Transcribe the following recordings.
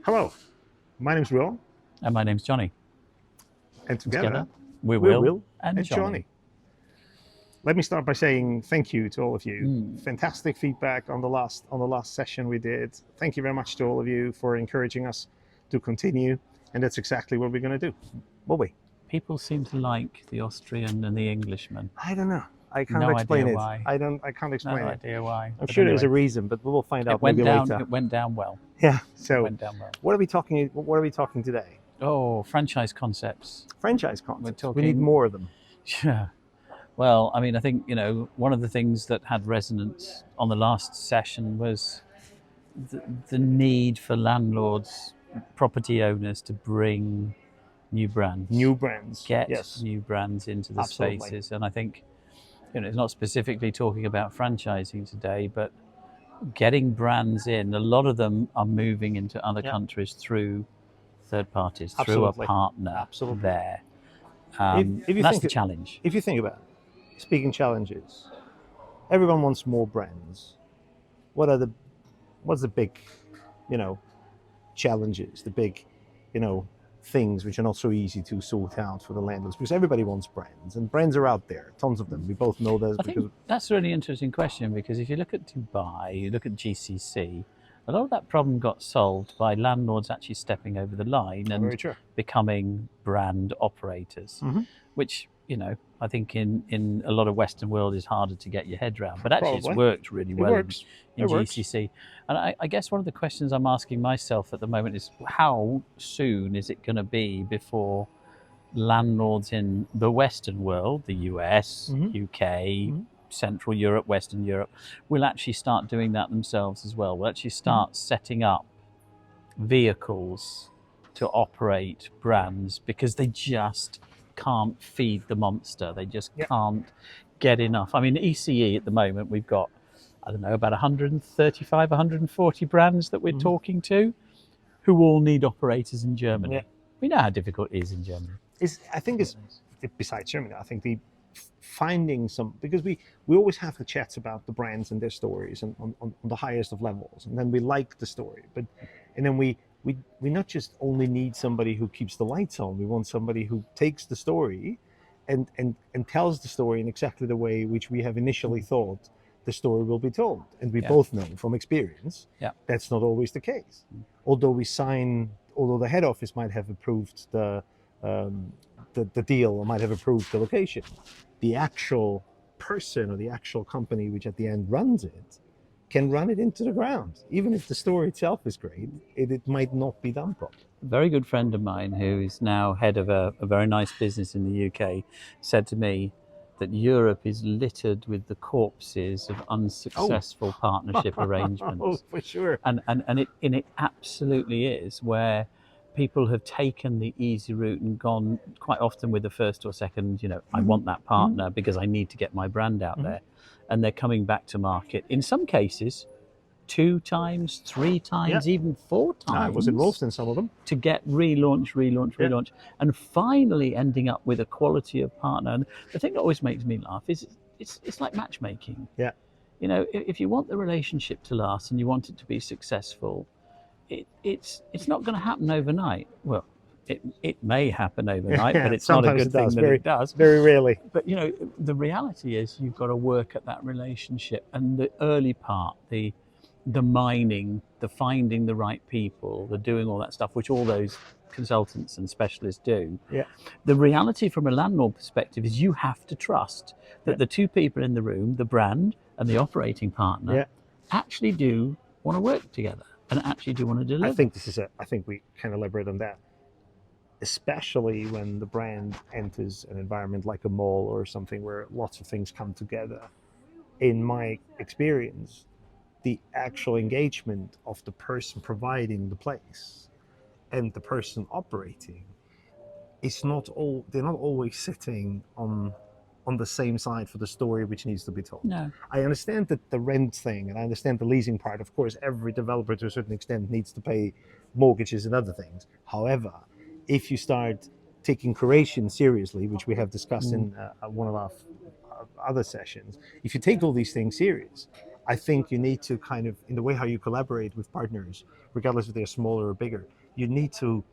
Hello, my name's Will, And my name's Johnny. and together we're we're Will and Johnny. Let me start by saying thank you to all of you. Fantastic feedback on the last session we did. Thank you very much to all of you for encouraging us to continue, and that's exactly what we're going to do. Will we? People seem to like the Austrian and the Englishman. I don't know. I can't No explain idea it. why. I can't explain No it. idea why. I'm But sure there's a anyway, reason, but we will find out it went maybe down. later. It went down well. Yeah. It So, went down well. what are we talking today? Oh, franchise concepts. Franchise concepts. We're We need talking- more of them. Yeah. Well, I mean, I think one of the things that had resonance on the last session was the need for landlords, property owners, to bring new brands. New brands. Get Yes. new brands into the Absolutely. spaces. And I think, it's not specifically talking about franchising today, but getting brands in. A lot of them are moving into other Yeah. countries through third parties, through Absolutely. a partner Absolutely. there. If you That's think the it- challenge. If you think about it, speaking challenges, everyone wants more brands. What's the big, challenges, the big, things which are not so easy to sort out for the landlords? Because everybody wants brands, and brands are out there, tons of them. We both know this I because think that's a really interesting question, because if you look at Dubai, you look at GCC, a lot of that problem got solved by landlords actually stepping over the line very and true. becoming brand operators, Mhm. which I think in a lot of Western world is harder to get your head around. But actually, it's Probably. worked really well works. in It works. GCC. And I guess one of the questions I'm asking myself at the moment is, how soon is it going to be before landlords in the Western world, the US, Mhm. UK, Mhm. Central Europe, Western Europe, will actually start doing that themselves as well? Will actually start setting up vehicles to operate brands, because they just can't feed the monster. They just Yeah. can't get enough. I mean, ECE at the moment, we've got, I don't know, about 135, 140 brands that we're Mhm. talking to, who all need operators in Germany. Yeah. We know how difficult it is in Germany. I think it's besides Germany. I think the finding some, because we always have the chats about the brands and their stories and on the highest of levels, and then we like the story, and then we not just only need somebody who keeps the lights on. We want somebody who takes the story and tells the story in exactly the way which we have initially thought the story will be told. And we Yeah. both know from experience Yeah. that's not always the case. Although the head office might have approved the deal, or might have approved the location, the actual person or the actual company which at the end runs it can run it into the ground. Even if the story itself is great, it might not be done properly. A very good friend of mine, who is now head of a very nice business in the UK, said to me that Europe is littered with the corpses of unsuccessful partnership arrangements. Oh, for sure. And it absolutely is, where people have taken the easy route and gone quite often with the first or second, I want that partner because I need to get my brand out there. And they're coming back to market, in some cases, 2 times, 3 times, even 4 times. I was involved in some of them. To get relaunch, and finally ending up with a quality of partner. And the thing that always makes me laugh is it's like matchmaking. Yeah. If you want the relationship to last and you want it to be successful, it's not going to happen overnight. Well, it may happen overnight, but it's not a Sometimes good it thing does. that Very- it does. Very rarely. But the reality is, you've got to work at that relationship, and the early part, the mining, the finding the right people, the doing all that stuff, which all those consultants and specialists do. Yeah. The reality from a landlord perspective is, you have to trust that the 2 people in the room, the brand and the operating partner, Yeah. actually do want to work together and actually do want to deliver. I think we can elaborate on that, especially when the brand enters an environment like a mall or something where lots of things come together. In my experience, the actual engagement of the person providing the place and the person operating they're not always sitting on the same side for the story which needs to be told. No. I understand that the rent thing, and I understand the leasing part. Of course, every developer to a certain extent needs to pay mortgages and other things. However, if you start taking curation seriously, which we have discussed in one of our other sessions, if you take all these things serious, I think you need to kind of, in the way how you collaborate with partners, regardless if they're smaller or bigger, you need to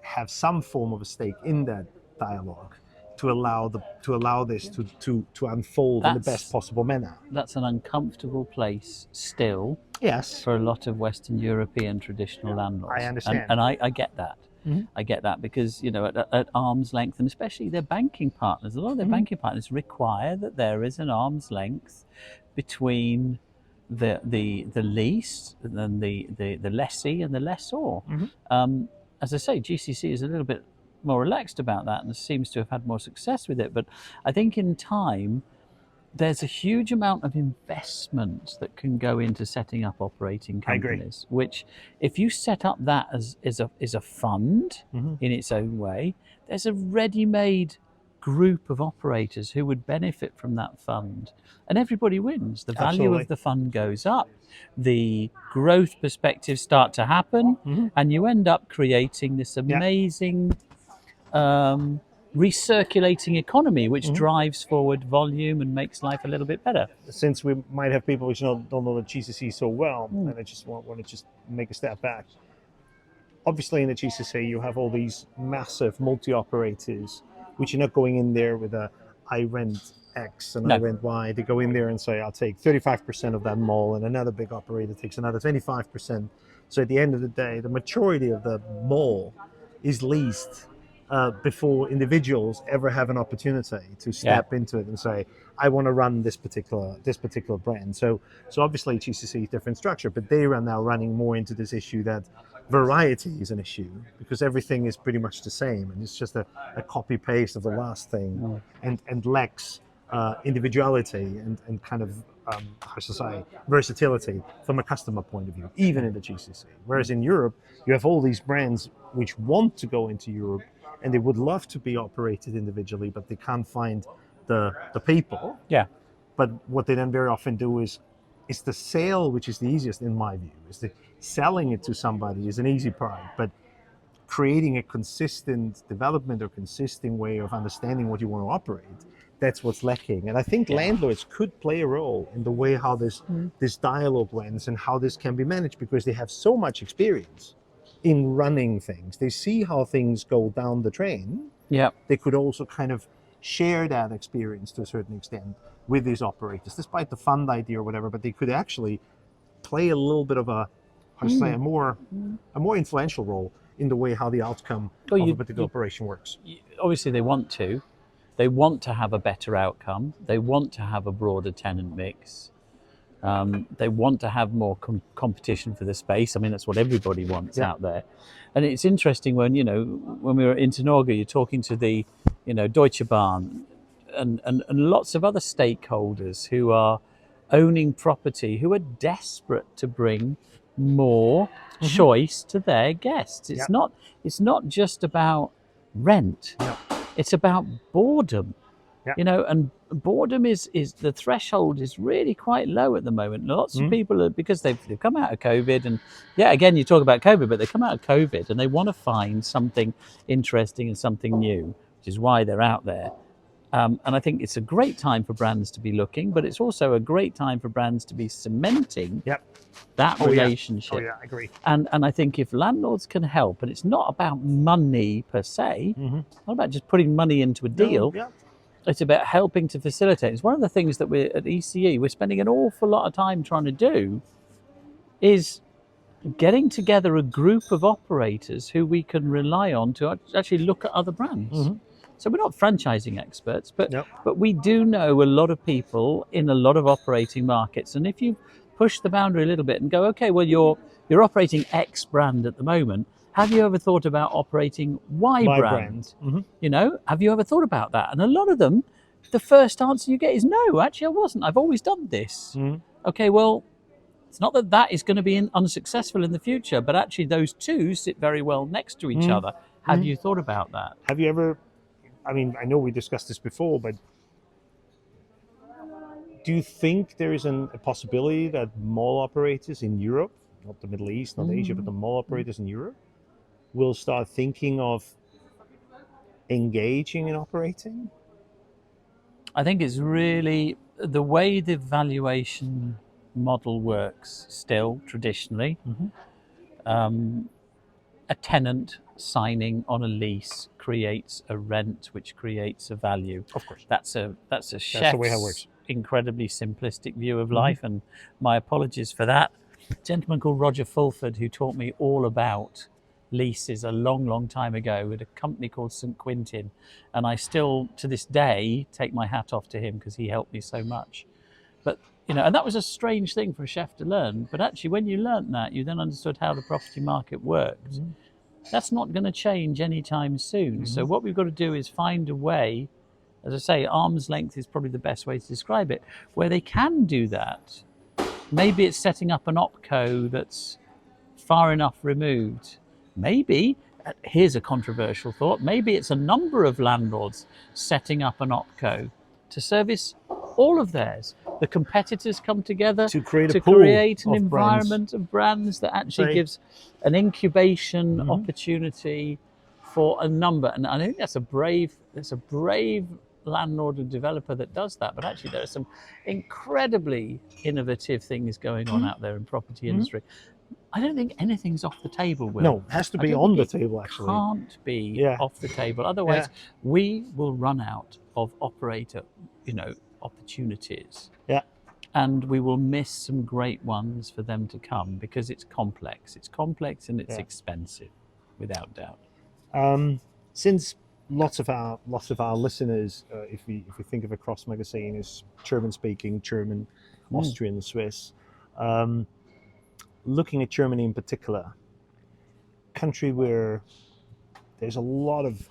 have some form of a stake in that dialogue to allow this to unfold in the best That's possible manner. that's an uncomfortable place still Yes, for a lot of Western European traditional landlords. I understand. And I get that. Mhm. I get that because, at arm's length, and especially their banking partners, a lot of their banking partners require that there is an arm's length between the lease and then the lessee and the lessor. As I say, GCC is a little bit more relaxed about that and seems to have had more success with it. But I think in time, there's a huge amount of investment that can go into setting up operating I agree. companies, which if you set up that as a fund Mhm. in its own way, there's a ready-made group of operators who would benefit from that fund, and everybody wins. The value Absolutely. of the fund goes up, the growth perspectives start to happen, and you end up creating this amazing recirculating economy, which drives forward volume and makes life a little bit better. Since we might have people which don't know the GCC so well, and I just want to just make a step back. Obviously, in the GCC, you have all these massive multi-operators, which are not going in there with a I rent X and I No. rent Y. They go in there and say, I'll take 35% of that mall, and another big operator takes another 25%. So at the end of the day, the majority of the mall is leased before individuals ever have an opportunity to step into it and say, I want to run this particular brand. So obviously GCC is different structure, but they are now running more into this issue that variety is an issue because everything is pretty much the same and it's just a copy paste of the last thing and lacks individuality and kind of how should I say, versatility from a customer point of view, even in the GCC. Whereas in Europe, you have all these brands which want to go into Europe and they would love to be operated individually, but they can't find the people. Yeah. But what they then very often do is the sale, which is the easiest in my view, is the selling it to somebody is an easy part, but creating a consistent development or consistent way of understanding what you want to operate, that's what's lacking. And I think landlords could play a role in the way how this dialogue went and how this can be managed because they have so much experience in running things. They see how things go down the drain. Yeah. They could also kind of share that experience to a certain extent with these operators, despite the fund idea or whatever, but they could actually play a little bit of a, how to say, a more influential role in the way how the outcome of a particular operation works. Obviously, they want to. They want to have a better outcome. They want to have a broader tenant mix. They want to have more competition for the space. I mean, that's what everybody wants out there. And it's interesting when we were at Internorga, you're talking to the, Deutsche Bahn and lots of other stakeholders who are owning property, who are desperate to bring more choice to their guests. It's not just about rent. It's about boredom. And boredom is the threshold is really quite low at the moment. Lots of people are, because they've come out of COVID, and again, you talk about COVID, but they come out of COVID and they want to find something interesting and something new, which is why they're out there. And I think it's a great time for brands to be looking, but it's also a great time for brands to be cementing that relationship. Oh yeah, I agree. And I think if landlords can help, and it's not about money per se, it's not about just putting money into a deal. It's about helping to facilitate. It's one of the things that we're at ECE, we're spending an awful lot of time trying to do is getting together a group of operators who we can rely on to actually look at other brands. So we're not franchising experts, but we do know a lot of people in a lot of operating markets. And if you push the boundary a little bit and go, okay, well, you're operating X brand at the moment. Have you ever thought about operating Y brand? Have you ever thought about that? And a lot of them, the first answer you get is no, actually I wasn't. I've always done this. Okay, well, it's not that is going to be unsuccessful in the future, but actually those two sit very well next to each other. Have you thought about that? Have you ever, I mean, I know we discussed this before, but do you think there is a possibility that mall operators in Europe, not the Middle East, not Asia, but the mall operators in Europe, will start thinking of engaging in operating? I think it's really the way the valuation model works still traditionally. Mhm. A tenant signing on a lease creates a rent, which creates a value. Of course. That's a That's the way it chef's works. incredibly simplistic view of life, and my apologies for that. A gentleman called Roger Fulford, who taught me all about leases a long, long time ago at a company called St. Quintin, and I still, to this day, take my hat off to him because he helped me so much. But and that was a strange thing for a chef to learn. But actually, when you learnt that, you then understood how the property market worked. That's not going to change anytime soon. So what we've got to do is find a way, as I say, arm's length is probably the best way to describe it, where they can do that. Maybe it's setting up an opco that's far enough removed. Maybe, here's a controversial thought, maybe it's a number of landlords setting up an opco to service all of theirs. The competitors come together To create a to pool create an of brands. environment of brands that actually Right. gives an incubation opportunity for a number. And I think that's a brave landlord and developer that does that. But actually, there are some incredibly innovative things going on out there in property industry. I don't think anything's off the table, Will. No, it has to I be don't on the think it table, actually. Can't be Yeah. off the table. Otherwise, we will run out of operator, opportunities. Yeah. And we will miss some great ones for them to come because it's complex. It's complex and it's Yeah. expensive, without doubt. Since lots of our listeners, if we think of Across Magazine, is German speaking, German, Austrian, Swiss. Looking at Germany in particular, country where there's a lot of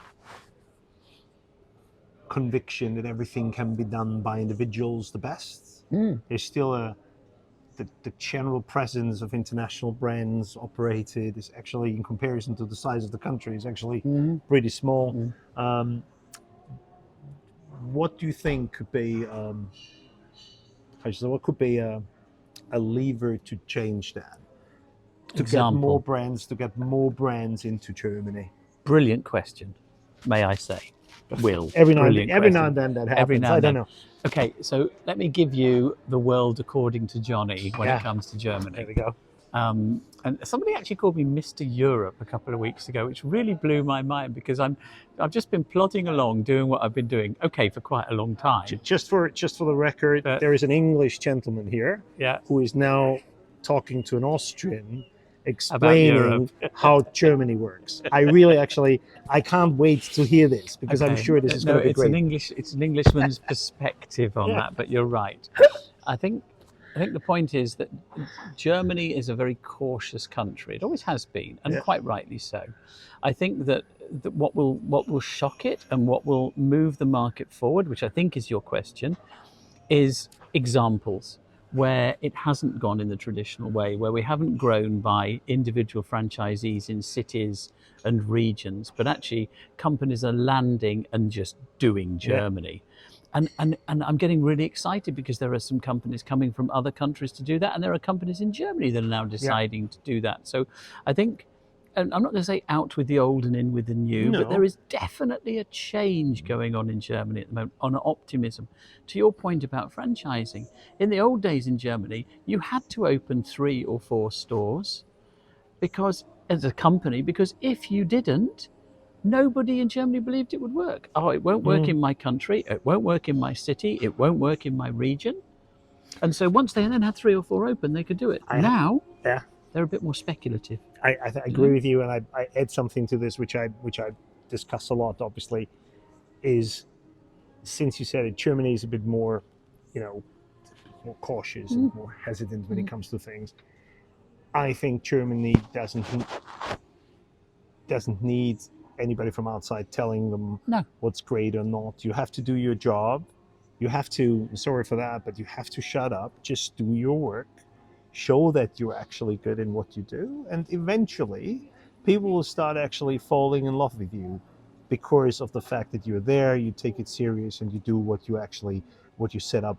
conviction that everything can be done by individuals the best. There's still the general presence of international brands operated is actually, in comparison to the size of the country, is actually pretty small. What do you think could be what could be a lever to change that? To get more brands into Germany. Brilliant question, may I say. Will. Every now Brilliant and question. then that happens. Every now I and don't then. know. Okay, so let me give you the world according to Johnny when it comes to Germany. There we go. And somebody actually called me Mr. Europe a couple of weeks ago, which really blew my mind because I've just been plodding along doing what I've been doing, for quite a long time. Just for the record, there is an English gentleman here who is now talking to an Austrian, explaining how Germany works. I really I can't wait to hear this because I'm sure this is going to be great. It's an Englishman's perspective on that, but you're right. I think the point is that Germany is a very cautious country. It always has been, and quite rightly so. I think that what will shock it and what will move the market forward, which I think is your question, is examples where it hasn't gone in the traditional way, where we haven't grown by individual franchisees in cities and regions, but actually companies are landing and just doing Germany. And I'm getting really excited because there are some companies coming from other countries to do that, and there are companies in Germany that are now deciding to do that. So I think, and I'm not going to say out with the old and in with the new, but there is definitely a change going on in Germany at the moment, on optimism. To your point about franchising, in the old days in Germany, you had to open 3 or 4 stores because as a company, because if you didn't, nobody in Germany believed it would work. Oh, it won't work in my country, it won't work in my city, it won't work in my region. And so once they then had 3 or 4 open, they could do it. Now, they're a bit more speculative. I agree with you, and I add something to this, which I discuss a lot. Obviously, is since you said it, Germany is a bit more, more cautious and more hesitant when it comes to things. I think Germany doesn't need anybody from outside telling them what's great or not. You have to do your job. You have to. Sorry for that, but you have to shut up. Just do your work. Show that you're actually good in what you do, and eventually people will start actually falling in love with you because of the fact that you're there, you take it serious, and you do what you set up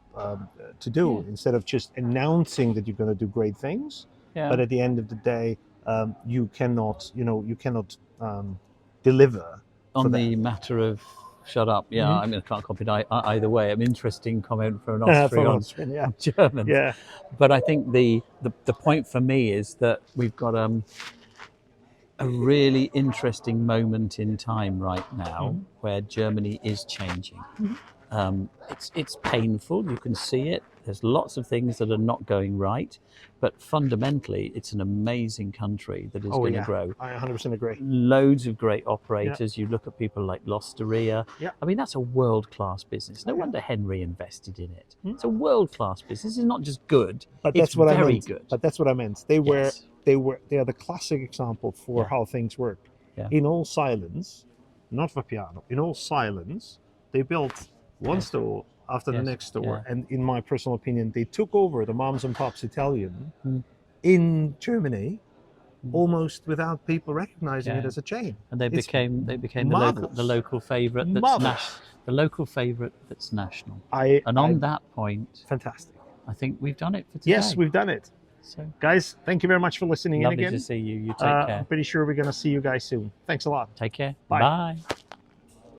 to do, instead of just announcing that you're going to do great things. But at the end of the day, you cannot deliver on the matter of shut up. Yeah, Mhm. I mean, I can't copy it either way. An interesting comment for an From Austrian on Austrian, yeah. Germans. Yeah. But I think the point for me is that we've got a really interesting moment in time right now Mhm. where Germany is changing. Mhm. It's painful. You can see it. There's lots of things that are not going right, but fundamentally, it's an amazing country that is Oh going to yeah, grow. I 100% agree. Loads of great operators. You look at people like L'Osteria. Yeah. I mean, that's a world-class business. No Yeah. wonder Henry invested in it. Hmm. It's a world-class business. It's not just good. But It's that's what I very meant. good. But that's what I meant. They Yes. are the classic example for Yeah. how things work. Yeah. In all silence, not Vapiano, in all silence, they built one Yes. store after the Yes. next store. Yeah. And in my personal opinion, they took over the moms and pops Italian Mm. in Germany Mm. almost without people recognizing it Yeah. as a chain. And they It's became marvelous. the local favourite that's Marvelous. the local favourite that's national. I And on that point, fantastic. I think we've done it for today. Yes, we've done it. So Guys, thank you very much for listening in lovely again. to see you. You take I'm care. pretty sure we're going to see you guys soon. Thanks a lot. Take care. Bye. Bye.